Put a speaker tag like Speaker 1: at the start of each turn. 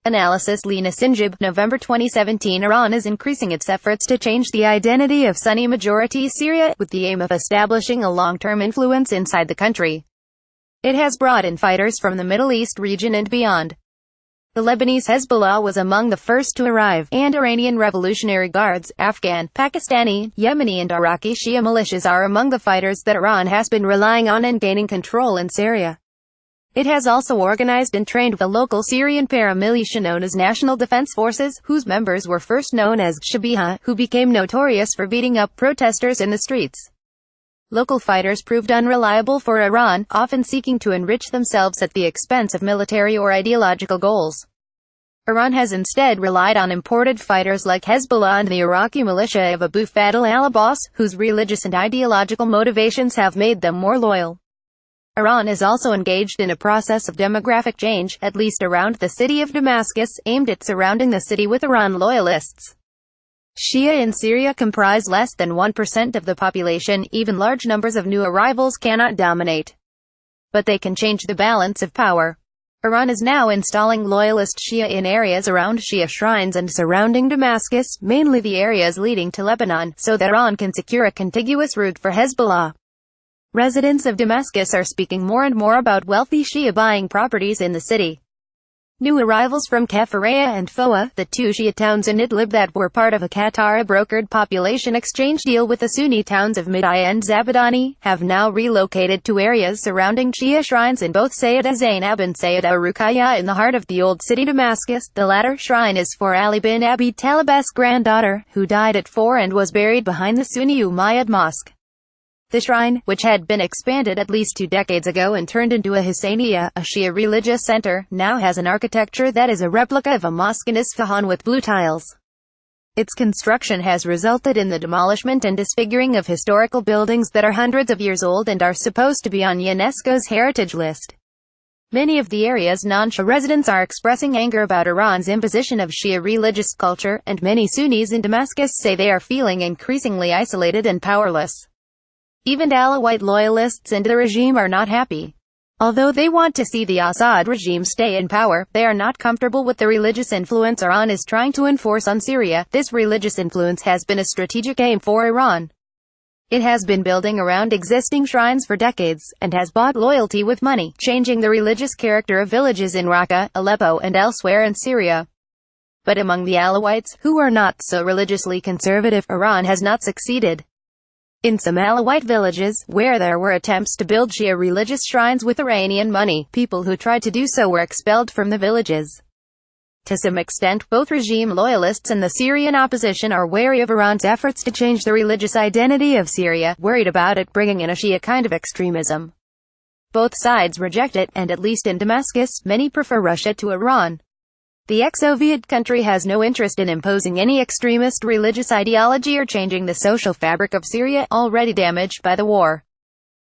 Speaker 1: Analysis. Lina Sinjab, November 2017. Iran is increasing its efforts to change the identity of Sunni-majority Syria, with the aim of establishing a long-term influence inside the country. It has brought in fighters from the Middle East region and beyond. The Lebanese Hezbollah was among the first to arrive, and Iranian Revolutionary Guards, Afghan, Pakistani, Yemeni and Iraqi Shia militias are among the fighters that Iran has been relying on in gaining control in Syria. It has also organized and trained the local Syrian paramilitia known as National Defense Forces, whose members were first known as Shabiha, who became notorious for beating up protesters in the streets. Local fighters proved unreliable for Iran, often seeking to enrich themselves at the expense of military or ideological goals. Iran has instead relied on imported fighters like Hezbollah and the Iraqi militia of Abu Fadl al-Abbas, whose religious and ideological motivations have made them more loyal. Iran is also engaged in a process of demographic change, at least around the city of Damascus, aimed at surrounding the city with Iran loyalists. Shia in Syria comprise less than 1% of the population. Even large numbers of new arrivals cannot dominate, but they can change the balance of power. Iran is now installing loyalist Shia in areas around Shia shrines and surrounding Damascus, mainly the areas leading to Lebanon, so that Iran can secure a contiguous route for Hezbollah. Residents of Damascus are speaking more and more about wealthy Shia buying properties in the city. New arrivals from Kafaraya and Foa, the two Shia towns in Idlib that were part of a Qatari-brokered population exchange deal with the Sunni towns of Midai and Zabadani, have now relocated to areas surrounding Shia shrines in both Sayyidah Zainab and Sayyidah Ruqayya in the heart of the old city Damascus. The latter shrine is for Ali bin Abi Talib's granddaughter, who died at 4 and was buried behind the Sunni Umayyad mosque. The shrine, which had been expanded at least 2 decades ago and turned into a Husseiniya, a Shia religious center, now has an architecture that is a replica of a mosque in Isfahan with blue tiles. Its construction has resulted in the demolishment and disfiguring of historical buildings that are hundreds of years old and are supposed to be on UNESCO's heritage list. Many of the area's non-Shia residents are expressing anger about Iran's imposition of Shia religious culture, and many Sunnis in Damascus say they are feeling increasingly isolated and powerless. Even Alawite loyalists and the regime are not happy. Although they want to see the Assad regime stay in power, they are not comfortable with the religious influence Iran is trying to enforce on Syria. This religious influence has been a strategic aim for Iran. It has been building around existing shrines for decades, and has bought loyalty with money, changing the religious character of villages in Raqqa, Aleppo and elsewhere in Syria. But among the Alawites, who are not so religiously conservative, Iran has not succeeded. In some Alawite villages, where there were attempts to build Shia religious shrines with Iranian money, people who tried to do so were expelled from the villages. To some extent, both regime loyalists and the Syrian opposition are wary of Iran's efforts to change the religious identity of Syria, worried about it bringing in a Shia kind of extremism. Both sides reject it, and at least in Damascus, many prefer Russia to Iran. The ex-Soviet country has no interest in imposing any extremist religious ideology or changing the social fabric of Syria, already damaged by the war.